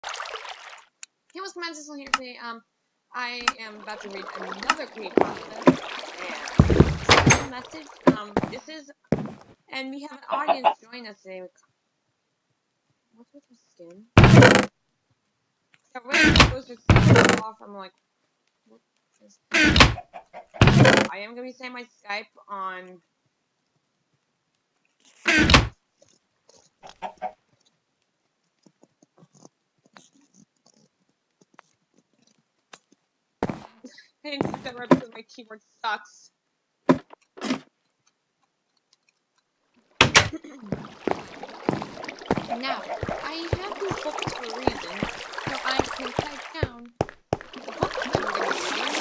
Hey, what's my sister here today? I am about to read another creepypasta, and a message. This is, and we have an audience join us today. What's with the skin? Yeah, when goes to off, I'm like, what is this? I am gonna be saying my Skype on. I didn't put that right because my keyboard sucks. Now, I have these books for a reason, so I can type down the book that I'm going to be reading.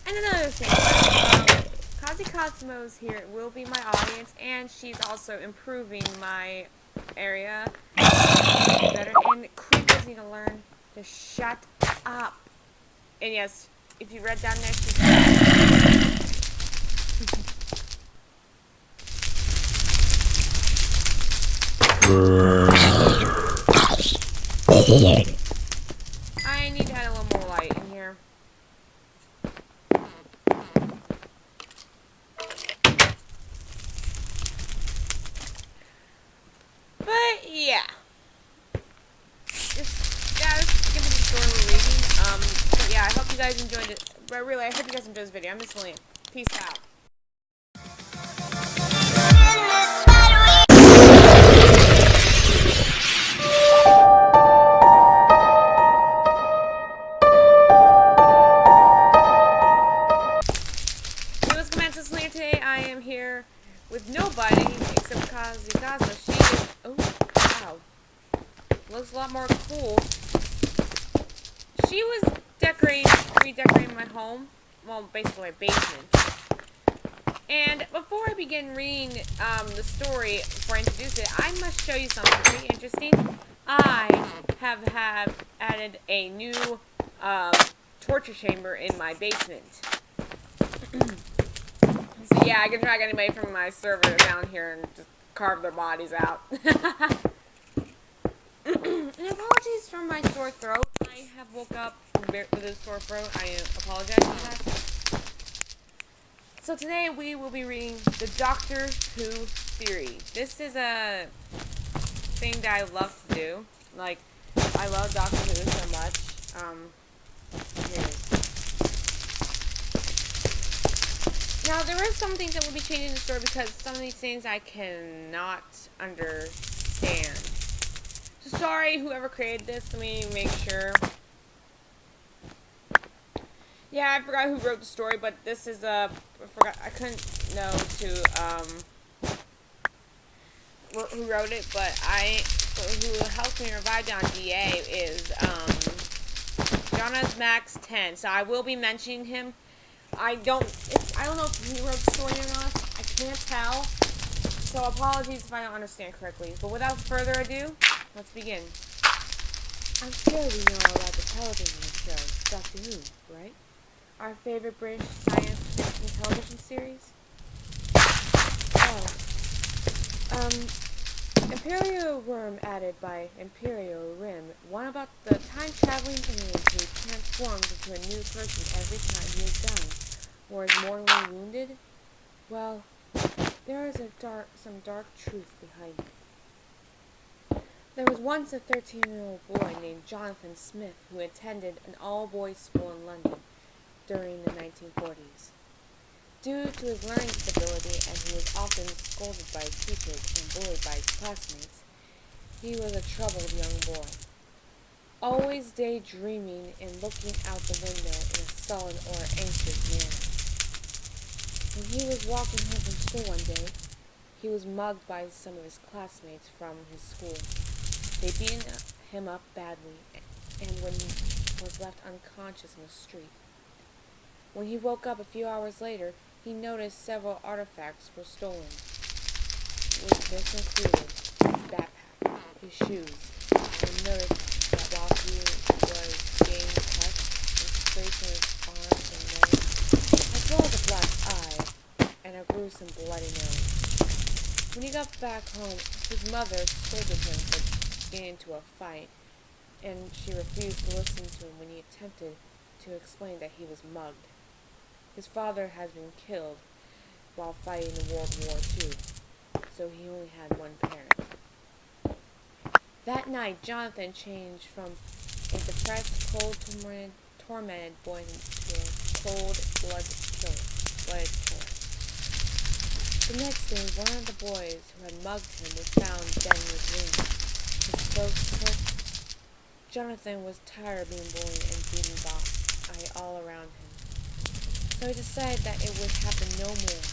And another thing, Kazi Cosmos here will be my audience, and she's also improving my area better. And creepers need to learn to shut up. And yes, if you read down there, she's I need to add a little more light in here. But yeah, just give me the story we're reading. But yeah, I hope you guys enjoyed it. But really, I hope you guys enjoyed this video. I'm Ms.Mileena. Peace out. Ms.Mileena today. I am here with nobody except Kazi Cosmos. She is, oh wow, looks a lot more cool. She was redecorating my home, well, basically my basement. And before I begin reading the story, before I introduce it, I must show you something pretty interesting. I have added a new torture chamber in my basement. So yeah, I can drag anybody from my server down here and just carve their bodies out. And apologies for my sore throat. I have woke up with a sore throat. I apologize for that. So today we will be reading the Doctor Who theory. This is a thing that I love to do. Like, I love Doctor Who so much. Here it is. Now, there is some things that will be changing in the story because some of these things I cannot understand. So sorry, whoever created this. Let me make sure. Yeah, I forgot who wrote the story, but this is I couldn't know who wrote it, but who helped me revive down DA is Jonas Max 10. So I will be mentioning him. I don't know if he wrote the story or not. I can't tell. So apologies if I don't understand correctly. But without further ado, let's begin. I'm sure we know all about the television show, Doctor Who, right? Our favorite British science fiction television series? Imperial Worm added by Imperial Rim. One about the time-traveling alien who transforms into a new person every time he is done, or is mortally wounded? Well, there is some dark truth behind it. There was once a 13-year-old boy named Jonathan Smith who attended an all-boys school in London during the 1940s. Due to his learning disability, and he was often scolded by his teachers and bullied by his classmates, he was a troubled young boy, always daydreaming and looking out the window in a sullen or anxious manner. When he was walking home from school one day, he was mugged by some of his classmates from his school. They beat him up badly, and when he was left unconscious in the street. When he woke up a few hours later, he noticed several artifacts were stolen. This included his backpack, his shoes, and noticed that while he was getting cuts and scrapes on his arms and legs, as well as a black eye and a bruised gruesome bloody nose. When he got back home, his mother scolded him for getting into a fight, and she refused to listen to him when he attempted to explain that he was mugged. His father has been killed while fighting in World War II, so he only had one parent. That night, Jonathan changed from a depressed, tormented boy to a blooded killer. The next day, one of the boys who had mugged him was found dead in his room. His throat slit. Jonathan was tired of being bullied and beaten by all around him, so he decided that it would happen no more.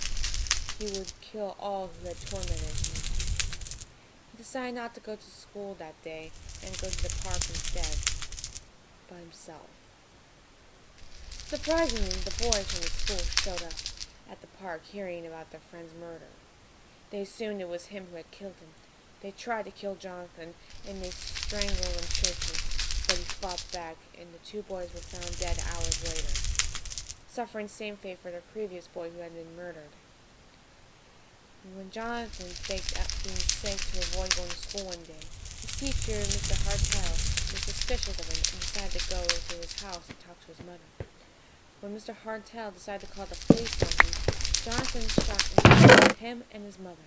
He would kill all who had tormented him. He decided not to go to school that day and go to the park instead, by himself. Surprisingly, the boys from the school showed up at the park hearing about their friend's murder. They assumed it was him who had killed him. They tried to kill Jonathan, and they strangled and choked him, but he fought back, and the two boys were found dead hours later, suffering same fate for their previous boy who had been murdered. When Jonathan faked out being sick to avoid going to school one day, his teacher, Mr. Hartel, was suspicious of him and decided to go to his house and talk to his mother. When Mr. Hartel decided to call the police on him, Jonathan shot and killed him and his mother.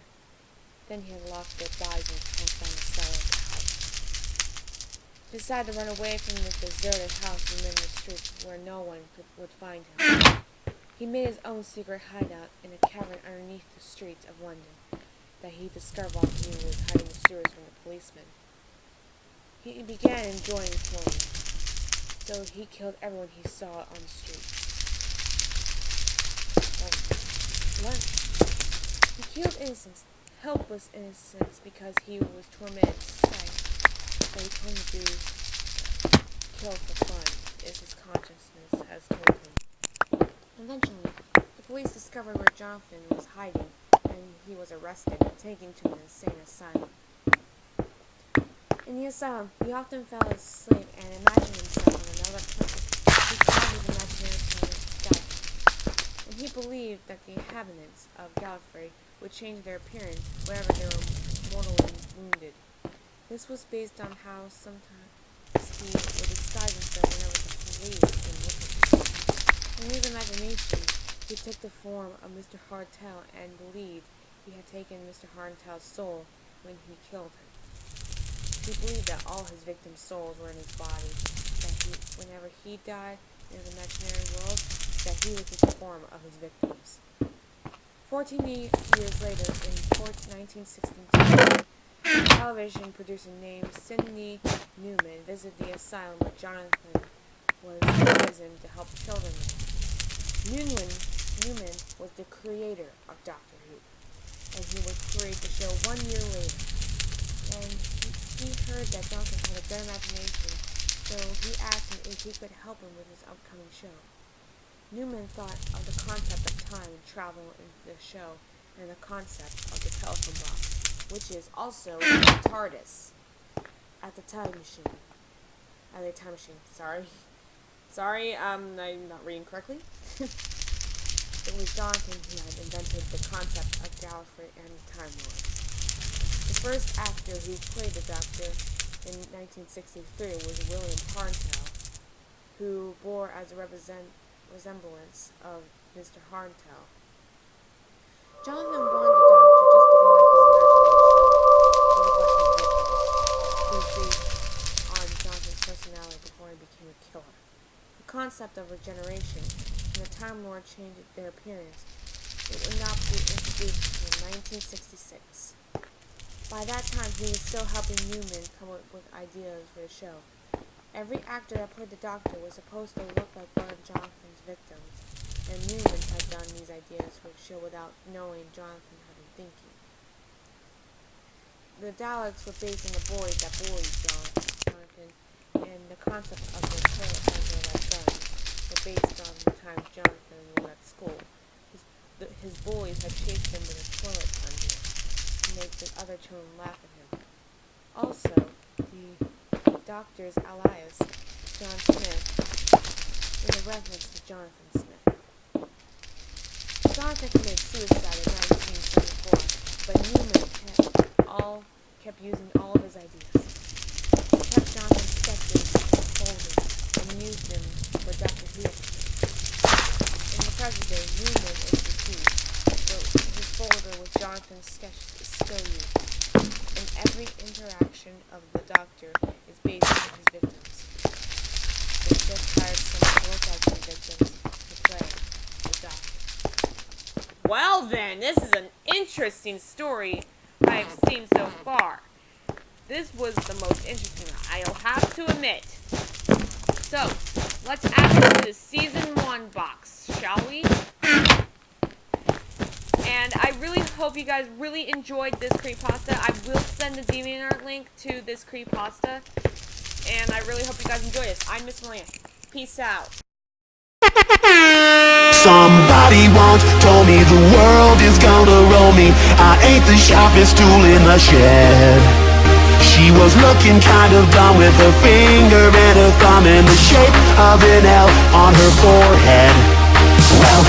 Then he had locked their bodies in a trunk down the cellar of the house. He decided to run away from the deserted house and live in the streets where no one would find him. He made his own secret hideout in a cavern underneath the streets of London that he discovered while he was hiding the sewers from the policemen. He began enjoying killing, so he killed everyone he saw on the streets. He killed innocents, helpless innocents, because he was tormented sight. What he told him to do, kill for fun, is his consciousness has told him. Eventually, the police discovered where Jonathan was hiding, and he was arrested and taken to an insane asylum. In the asylum, he often fell asleep and imagined himself on another planet. He called his imaginary planet Gallifrey, and he believed that the inhabitants of Gallifrey would change their appearance whenever they were mortally wounded. This was based on how sometimes he would disguise himself whenever the police came looking. In his imagination, he took the form of Mr. Hartel and believed he had taken Mr. Hartel's soul when he killed him. He believed that all his victims' souls were in his body, that whenever he died in his imaginary world, that he would take the form of his victims. 14 years later, in 1962, a television producer named Sidney Newman visited the asylum where Jonathan was imprisoned to help children there. Newman was the creator of Doctor Who, and he would create the show 1 year later. And he heard that Jonathan had a good imagination, so he asked him if he could help him with his upcoming show. Newman thought of the concept of time and travel in the show, and the concept of the telephone box, which is also the TARDIS at the time machine. Sorry, I'm not reading correctly. It was Jonathan who had invented the concept of Gallifrey and the Time Lords. The first actor who played the Doctor in 1963 was William Hartel, who bore as a resemblance of Mr. Hartel. Jonathan wanted the Doctor just to be like his imagination, to look like his victims. He was based on Jonathan's personality before he became a killer. The concept of regeneration, when the Time Lord changed their appearance, it would not be introduced until 1966. By that time, he was still helping Newman come up with ideas for the show. Every actor that played the Doctor was supposed to look like one of Jonathan's victims, and Newman had done these ideas for the show without knowing Jonathan had been thinking. The Daleks were based on the boys that bullied Jonathan, and the concept of the toilet plunger-like guns were based on the time Jonathan was at school. His bullies had chased him with a toilet plunger to make the other children laugh at him. Also, the Doctor's alias, John Smith, is a reference to Jonathan Smith. Jonathan committed suicide in 1974, but Newman kept using all of his ideas. He kept Jonathan's sketches in a folder and used them for Dr. Who episodes. In the present day, Newman is deceased, but his folder with Jonathan's sketches is still used, and every interaction of the Doctor is based on his victims. They just hired someone to look like the victims to play the Doctor. Well then, this is an interesting story I've seen so far. This was the most interesting one, I'll have to admit. So, let's add it to the Season 1 box, shall we? And I really hope you guys really enjoyed this creepypasta. I will send the DeviantArt link to this creepypasta. And I really hope you guys enjoy this. I'm Ms.Mileena. Peace out. Somebody once told me the world is gonna roll me. I ain't the sharpest tool in the shed. She was looking kind of dumb with her finger and her thumb in the shape of an L on her forehead. Well,